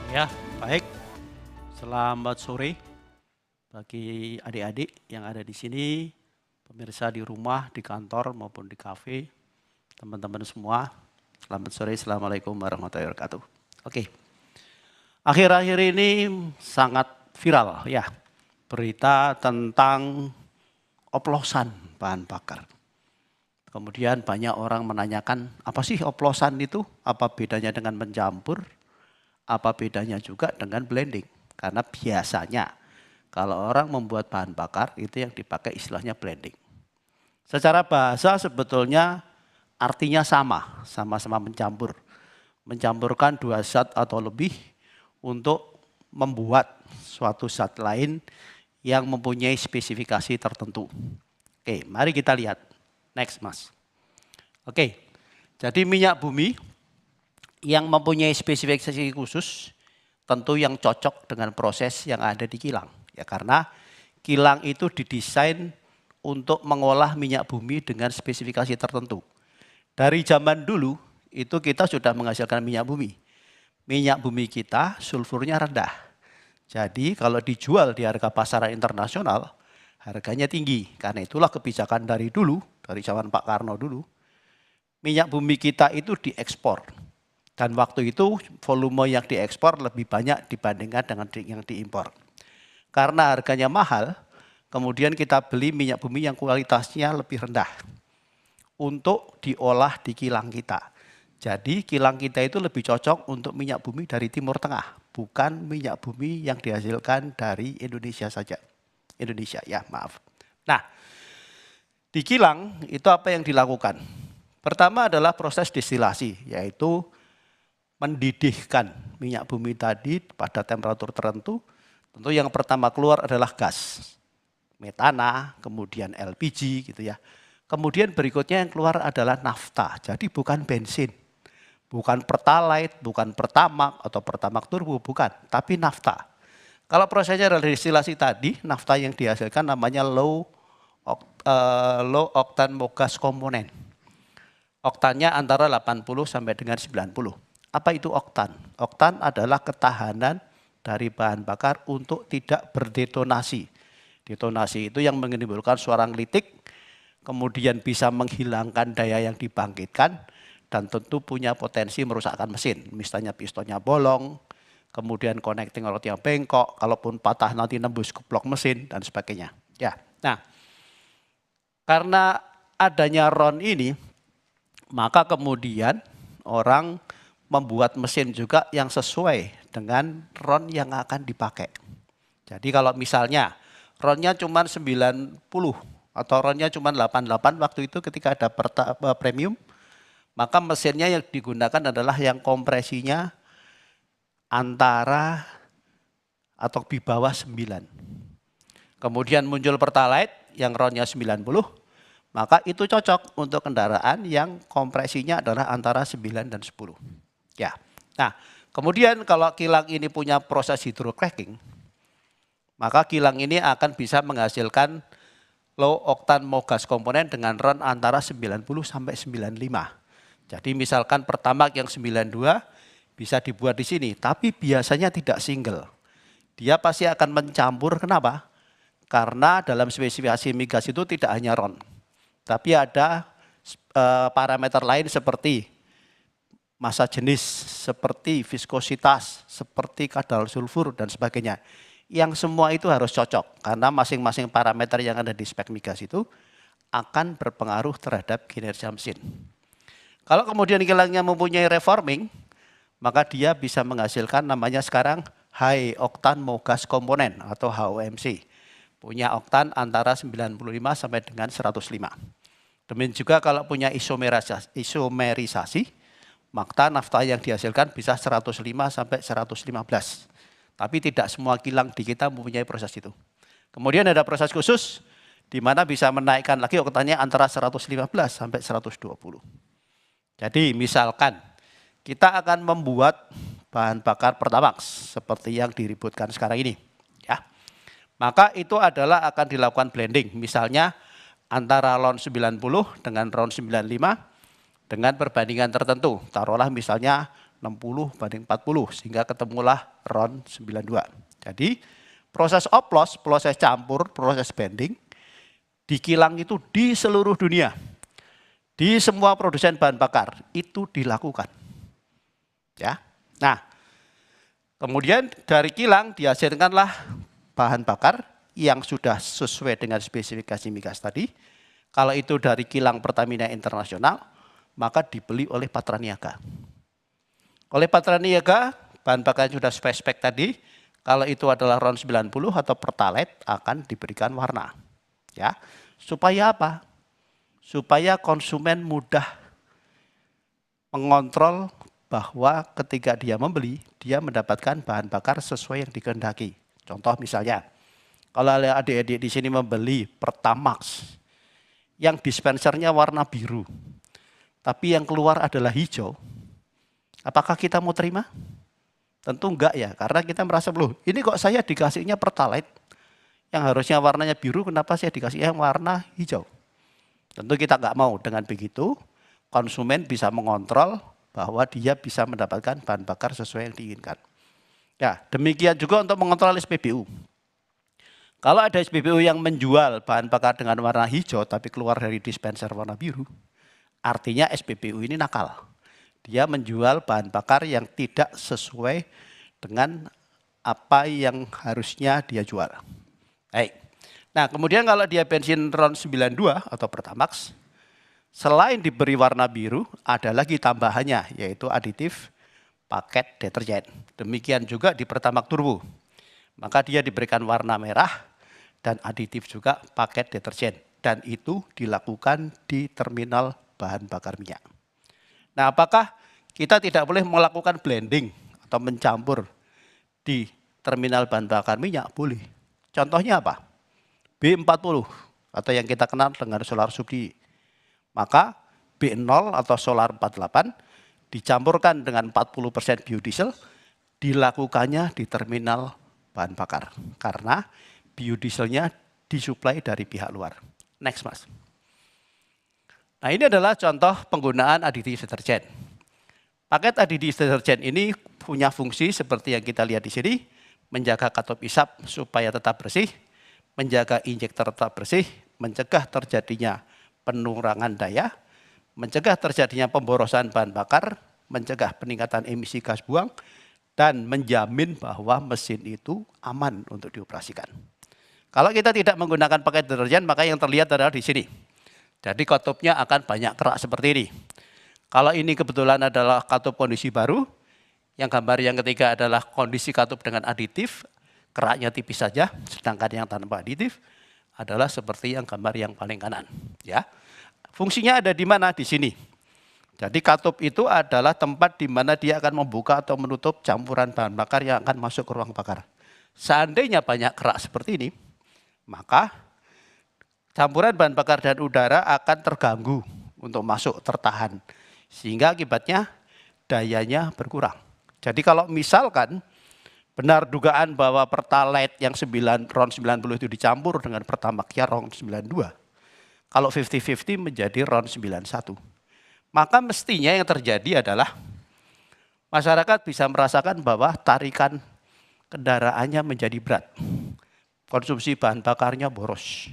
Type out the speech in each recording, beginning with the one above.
Ya, baik. Selamat sore bagi adik-adik yang ada di sini, pemirsa di rumah, di kantor maupun di kafe, teman-teman semua. Selamat sore, Assalamualaikum warahmatullahi wabarakatuh. Oke, akhir-akhir ini sangat viral ya, berita tentang oplosan bahan bakar. Kemudian banyak orang menanyakan, apa sih oplosan itu? Apa bedanya dengan mencampur? Apa bedanya juga dengan blending? Karena biasanya kalau orang membuat bahan bakar itu yang dipakai istilahnya blending. Secara bahasa sebetulnya artinya sama, sama-sama mencampur. Mencampurkan dua zat atau lebih untuk membuat suatu zat lain yang mempunyai spesifikasi tertentu. Oke, mari kita lihat. Next, Mas. Oke, jadi minyak bumi yang mempunyai spesifikasi khusus tentu yang cocok dengan proses yang ada di kilang. Ya, karena kilang itu didesain untuk mengolah minyak bumi dengan spesifikasi tertentu. Dari zaman dulu itu kita sudah menghasilkan minyak bumi. Minyak bumi kita sulfurnya rendah. Jadi kalau dijual di harga pasaran internasional, harganya tinggi. Karena itulah kebijakan dari dulu, dari zaman Pak Karno dulu, minyak bumi kita itu diekspor. Dan waktu itu volume yang diekspor lebih banyak dibandingkan dengan yang diimpor. Karena harganya mahal, kemudian kita beli minyak bumi yang kualitasnya lebih rendah untuk diolah di kilang kita. Jadi kilang kita itu lebih cocok untuk minyak bumi dari Timur Tengah, bukan minyak bumi yang dihasilkan dari Indonesia saja. Indonesia ya, maaf. Nah, di kilang itu apa yang dilakukan? Pertama adalah proses destilasi, yaitu mendidihkan minyak bumi tadi pada temperatur tertentu. Tentu yang pertama keluar adalah gas, metana, kemudian LPG gitu ya. Kemudian berikutnya yang keluar adalah nafta, jadi bukan bensin. Bukan pertalite, bukan pertamak atau pertamak turbo, bukan, tapi nafta. Kalau prosesnya adalah destilasi tadi, nafta yang dihasilkan namanya low octane mogas komponen. Oktannya antara 80 sampai dengan 90. Apa itu oktan? Oktan adalah ketahanan dari bahan bakar untuk tidak berdetonasi. Detonasi itu yang menimbulkan suara ngelitik, kemudian bisa menghilangkan daya yang dibangkitkan, dan tentu punya potensi merusakkan mesin. Misalnya pistonnya bolong, kemudian connecting rod yang bengkok, kalaupun patah nanti nembus ke blok mesin, dan sebagainya. Ya, nah, karena adanya RON ini, maka kemudian orang membuat mesin juga yang sesuai dengan RON yang akan dipakai. Jadi kalau misalnya RON-nya cuma 90 atau RON-nya cuma 88 waktu itu ketika ada premium, maka mesinnya yang digunakan adalah yang kompresinya antara atau di bawah 9. Kemudian muncul Pertalite yang RON-nya 90, maka itu cocok untuk kendaraan yang kompresinya adalah antara 9 dan 10. Ya. Nah, kemudian kalau kilang ini punya proses hydrocracking, maka kilang ini akan bisa menghasilkan low octane mogas komponen dengan RON antara 90 sampai 95. Jadi misalkan Pertamax yang 92 bisa dibuat di sini, tapi biasanya tidak single. Dia pasti akan mencampur, kenapa? Karena dalam spesifikasi migas itu tidak hanya RON, tapi ada parameter lain seperti massa jenis, seperti viskositas, seperti kadar sulfur dan sebagainya. Yang semua itu harus cocok, karena masing-masing parameter yang ada di spek migas itu akan berpengaruh terhadap kinerja mesin. Kalau kemudian kilangnya mempunyai reforming, maka dia bisa menghasilkan namanya sekarang high octane mogas komponen atau HOMC. Punya oktan antara 95 sampai dengan 105. Demikian juga kalau punya isomerisasi, maka nafta yang dihasilkan bisa 105 sampai 115. Tapi tidak semua kilang di kita mempunyai proses itu. Kemudian ada proses khusus di mana bisa menaikkan lagi oktannya antara 115 sampai 120. Jadi misalkan kita akan membuat bahan bakar Pertamax seperti yang diributkan sekarang ini, ya. Maka itu adalah akan dilakukan blending, misalnya antara RON 90 dengan RON 95 dengan perbandingan tertentu. Taruhlah misalnya 60/40 sehingga ketemulah RON 92. Jadi proses oplos, proses campur, proses bending di kilang itu di seluruh dunia, di semua produsen bahan bakar itu dilakukan. Ya. Nah, kemudian dari kilang dihasilkanlah bahan bakar yang sudah sesuai dengan spesifikasi migas tadi. Kalau itu dari kilang Pertamina Internasional, maka dibeli oleh Patraniaga. Oleh Patraniaga, bahan bakar yang sudah spek tadi, kalau itu adalah RON 90 atau Pertalite akan diberikan warna. Ya. Supaya apa? Supaya konsumen mudah mengontrol bahwa ketika dia membeli, dia mendapatkan bahan bakar sesuai yang dikehendaki. Contoh misalnya, kalau adik-adik di sini membeli Pertamax yang dispensernya warna biru, tapi yang keluar adalah hijau, apakah kita mau terima? Tentu enggak ya, karena kita merasa, loh ini kok saya dikasihnya Pertalite, yang harusnya warnanya biru, kenapa saya dikasih yang warna hijau? Tentu kita enggak mau. Dengan begitu, konsumen bisa mengontrol bahwa dia bisa mendapatkan bahan bakar sesuai yang diinginkan. Ya, demikian juga untuk mengontrol SPBU. Kalau ada SPBU yang menjual bahan bakar dengan warna hijau tapi keluar dari dispenser warna biru, artinya SPBU ini nakal. Dia menjual bahan bakar yang tidak sesuai dengan apa yang harusnya dia jual. Baik. Nah, kemudian kalau dia bensin RON 92 atau Pertamax, selain diberi warna biru, ada lagi tambahannya, yaitu aditif paket deterjen. Demikian juga di Pertamax Turbo. Maka dia diberikan warna merah dan aditif juga paket deterjen. Dan itu dilakukan di terminal bahan bakar minyak. Nah, apakah kita tidak boleh melakukan blending atau mencampur di terminal bahan bakar minyak? Boleh. Contohnya apa? B40 atau yang kita kenal dengan solar subsidi. Maka B0 atau solar 48 dicampurkan dengan 40% biodiesel, dilakukannya di terminal bahan bakar. Karena biodieselnya disuplai dari pihak luar. Next, Mas. Nah, ini adalah contoh penggunaan aditif deterjen. Paket aditif deterjen ini punya fungsi seperti yang kita lihat di sini, menjaga katup isap supaya tetap bersih, menjaga injektor tetap bersih, mencegah terjadinya penurangan daya, mencegah terjadinya pemborosan bahan bakar, mencegah peningkatan emisi gas buang, dan menjamin bahwa mesin itu aman untuk dioperasikan. Kalau kita tidak menggunakan paket deterjen, maka yang terlihat adalah di sini. Jadi katupnya akan banyak kerak seperti ini. Kalau ini kebetulan adalah katup kondisi baru, yang gambar yang ketiga adalah kondisi katup dengan aditif, keraknya tipis saja, sedangkan yang tanpa aditif adalah seperti yang gambar yang paling kanan. Ya, fungsinya ada di mana? Di sini. Jadi katup itu adalah tempat di mana dia akan membuka atau menutup campuran bahan bakar yang akan masuk ke ruang bakar. Seandainya banyak kerak seperti ini, maka campuran bahan bakar dan udara akan terganggu untuk masuk, tertahan. Sehingga akibatnya dayanya berkurang. Jadi kalau misalkan benar dugaan bahwa Pertalite yang RON 90 itu dicampur dengan Pertamax ya RON 92. Kalau 50-50 menjadi RON 91. Maka mestinya yang terjadi adalah masyarakat bisa merasakan bahwa tarikan kendaraannya menjadi berat. Konsumsi bahan bakarnya boros.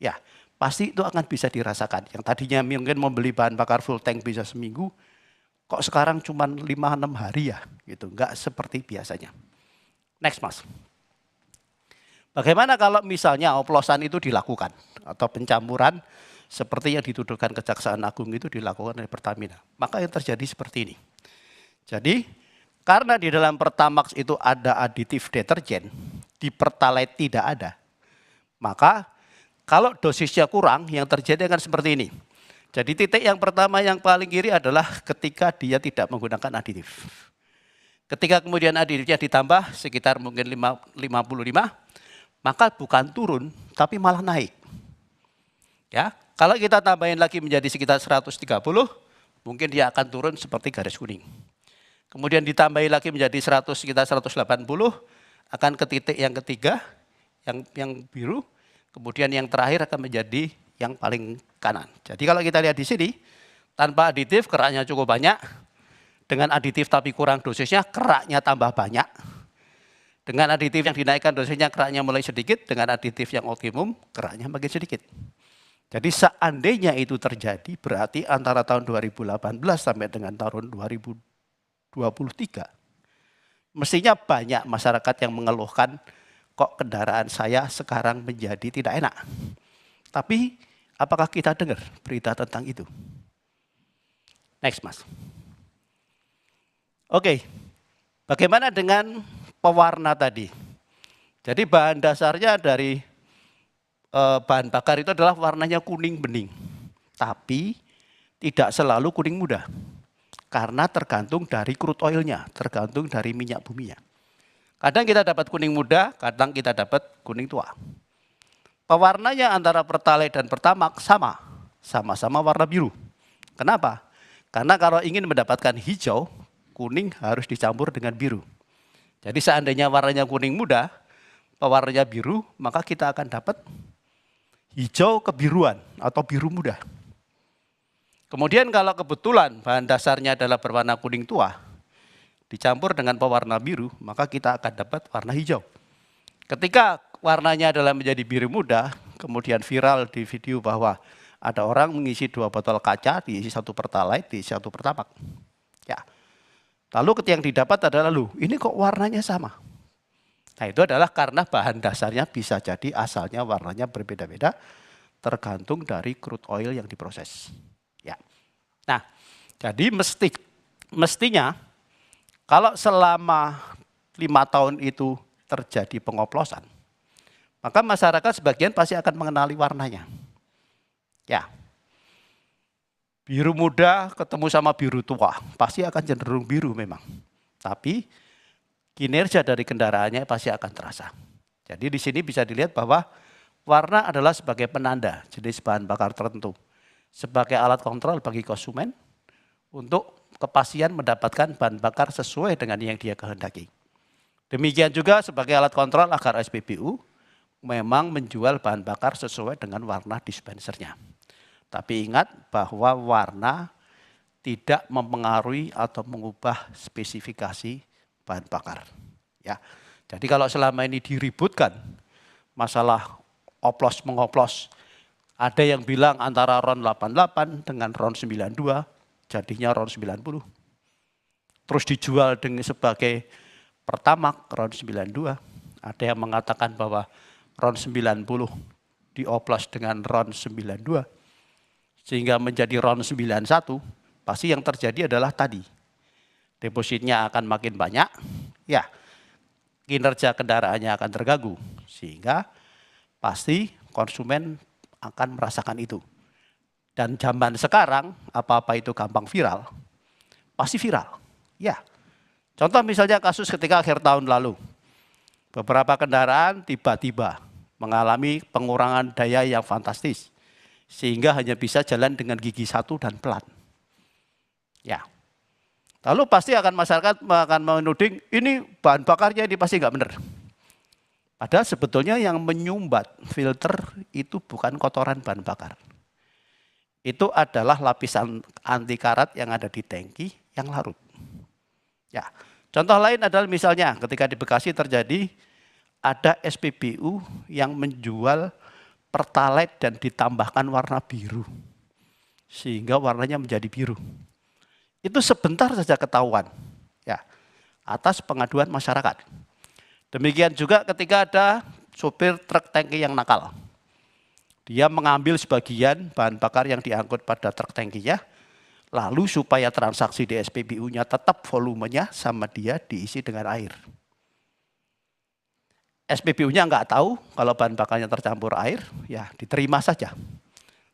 Ya, pasti itu akan bisa dirasakan. Yang tadinya mungkin membeli bahan bakar full tank bisa seminggu, kok sekarang cuma 5-6 hari ya, gitu. Enggak seperti biasanya. Next, Mas. Bagaimana kalau misalnya oplosan itu dilakukan atau pencampuran seperti yang dituduhkan Kejaksaan Agung itu dilakukan oleh Pertamina? Maka yang terjadi seperti ini. Jadi karena di dalam Pertamax itu ada aditif deterjen, di Pertalite tidak ada. Maka kalau dosisnya kurang, yang terjadi akan seperti ini. Jadi titik yang pertama yang paling kiri adalah ketika dia tidak menggunakan aditif. Ketika kemudian aditifnya ditambah sekitar mungkin 55, maka bukan turun, tapi malah naik. Ya, kalau kita tambahin lagi menjadi sekitar 130, mungkin dia akan turun seperti garis kuning. Kemudian ditambahi lagi menjadi sekitar 180, akan ke titik yang ketiga, yang biru. Kemudian yang terakhir akan menjadi yang paling kanan. Jadi kalau kita lihat di sini, tanpa aditif keraknya cukup banyak. dengan aditif tapi kurang dosisnya, keraknya tambah banyak. Dengan aditif yang dinaikkan dosisnya, keraknya mulai sedikit. Dengan aditif yang optimum, keraknya makin sedikit. Jadi seandainya itu terjadi, berarti antara tahun 2018 sampai dengan tahun 2023, mestinya banyak masyarakat yang mengeluhkan, kok kendaraan saya sekarang menjadi tidak enak. Tapi apakah kita dengar berita tentang itu? Next, Mas. Oke, bagaimana dengan pewarna tadi? Jadi bahan dasarnya dari bahan bakar itu adalah warnanya kuning bening. Tapi tidak selalu kuning muda. Karena tergantung dari crude oilnya, tergantung dari minyak buminya. Kadang kita dapat kuning muda, kadang kita dapat kuning tua. Pewarnanya antara Pertalite dan Pertamax sama-sama warna biru. Kenapa? Karena kalau ingin mendapatkan hijau, kuning harus dicampur dengan biru. Jadi seandainya warnanya kuning muda, pewarnanya biru, maka kita akan dapat hijau kebiruan atau biru muda. Kemudian kalau kebetulan bahan dasarnya adalah berwarna kuning tua, dicampur dengan pewarna biru, maka kita akan dapat warna hijau. Ketika warnanya adalah menjadi biru muda, kemudian viral di video bahwa ada orang mengisi 2 botol kaca, diisi 1 Pertalite, diisi 1 Pertamax. Ya. Lalu ketika yang didapat adalah, ini kok warnanya sama? Nah itu adalah karena bahan dasarnya bisa jadi asalnya warnanya berbeda-beda, tergantung dari crude oil yang diproses. Ya. Nah, jadi mestinya kalau selama 5 tahun itu terjadi pengoplosan, maka masyarakat sebagian pasti akan mengenali warnanya. Ya, biru muda ketemu sama biru tua, pasti akan cenderung biru memang. Tapi kinerja dari kendaraannya pasti akan terasa. Jadi di sini bisa dilihat bahwa warna adalah sebagai penanda jenis bahan bakar tertentu. Sebagai alat kontrol bagi konsumen untuk kepastian mendapatkan bahan bakar sesuai dengan yang dia kehendaki. Demikian juga sebagai alat kontrol agar SPBU memang menjual bahan bakar sesuai dengan warna dispensernya. Tapi ingat bahwa warna tidak mempengaruhi atau mengubah spesifikasi bahan bakar. Ya, jadi kalau selama ini diributkan masalah oplos mengoplos, ada yang bilang antara RON 88 dengan RON 92, jadinya RON 90. Terus dijual dengan sebagai Pertamax RON 92. Ada yang mengatakan bahwa RON 90 dioplos dengan RON 92, sehingga menjadi RON 91, pasti yang terjadi adalah tadi. Depositnya akan makin banyak, ya kinerja kendaraannya akan terganggu, sehingga pasti konsumen akan merasakan itu. Dan zaman sekarang, apa-apa itu gampang viral, pasti viral. Ya, contoh misalnya kasus ketika akhir tahun lalu, beberapa kendaraan tiba-tiba mengalami pengurangan daya yang fantastis, sehingga hanya bisa jalan dengan gigi 1 dan pelan. Ya, lalu pasti akan masyarakat akan menuding, ini bahan bakarnya ini pasti nggak benar. Padahal sebetulnya yang menyumbat filter itu bukan kotoran bahan bakar. Itu adalah lapisan anti karat yang ada di tangki yang larut. Ya, contoh lain adalah misalnya ketika di Bekasi terjadi ada SPBU yang menjual Pertalite dan ditambahkan warna biru. Sehingga warnanya menjadi biru. Itu sebentar saja ketahuan. Ya, atas pengaduan masyarakat. Demikian juga ketika ada sopir truk tangki yang nakal. Dia mengambil sebagian bahan bakar yang diangkut pada truk tangkinya, lalu supaya transaksi di SPBU-nya tetap volumenya sama dia diisi dengan air. SPBU-nya nggak tahu kalau bahan bakarnya tercampur air, ya diterima saja.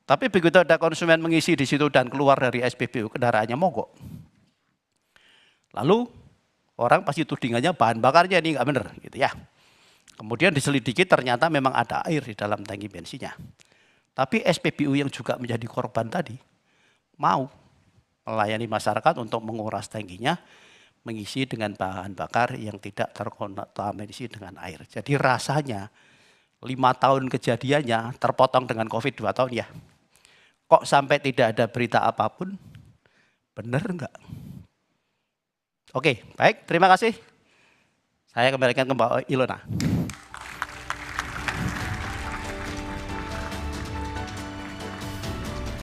Tapi begitu ada konsumen mengisi di situ dan keluar dari SPBU, kendaraannya mogok. Lalu orang pasti tudingannya bahan bakarnya ini nggak benar, gitu ya. Kemudian diselidiki ternyata memang ada air di dalam tangki bensinnya. Tapi SPBU yang juga menjadi korban tadi mau melayani masyarakat untuk menguras tangkinya, mengisi dengan bahan bakar yang tidak terkontaminasi dengan air. Jadi rasanya 5 tahun kejadiannya terpotong dengan COVID 2 tahun ya. Kok sampai tidak ada berita apapun? Benar enggak? Oke, baik, terima kasih. Saya kembalikan ke Mbak Ilona.